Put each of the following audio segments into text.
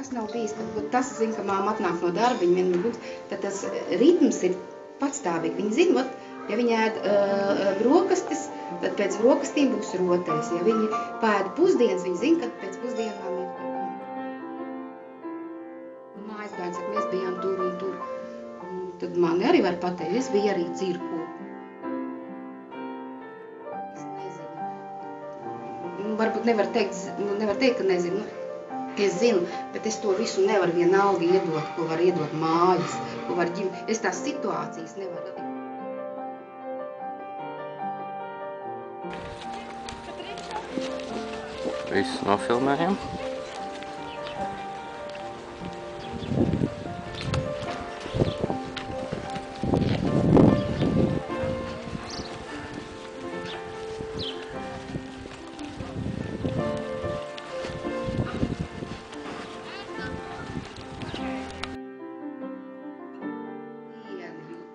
tas nav bijis, ka tas zina, ka māma atnāk no darba, viņa vienmēr būs, tad tas ritms ir patstāvīgi. Viņa zina, ja viņa ēd brokastis, tad pēc brokastīm būs rotais. Ja viņi pēda pusdienas, viņi zina, ka pēc pusdienām ir. Mājas bērns saka, mēs bijām tur un tur. Tad mani arī var pateikt, es biju arī cirku. Es nezinu. Varbūt nevar teikt, ka nezinu. Es zinu, bet es to visu nevaru vienalga iedot, ko var iedot mājas, ko var ģimene. Es tās situācijas nevaru. Visu nofilmējam.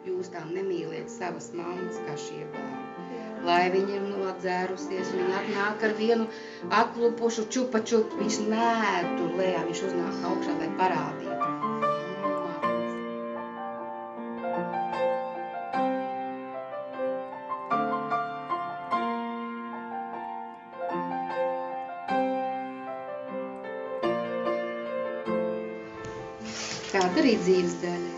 Jūs tā nemīliet savas mammas kā šie bērni. Lai viņa ir nodzērusies, viņa atnāk ar vienu aklupušu čupa-čup, viņš nē tur lejā, viņš uznāk augšā, lai parādītu. Tāda arī dzīves daļa.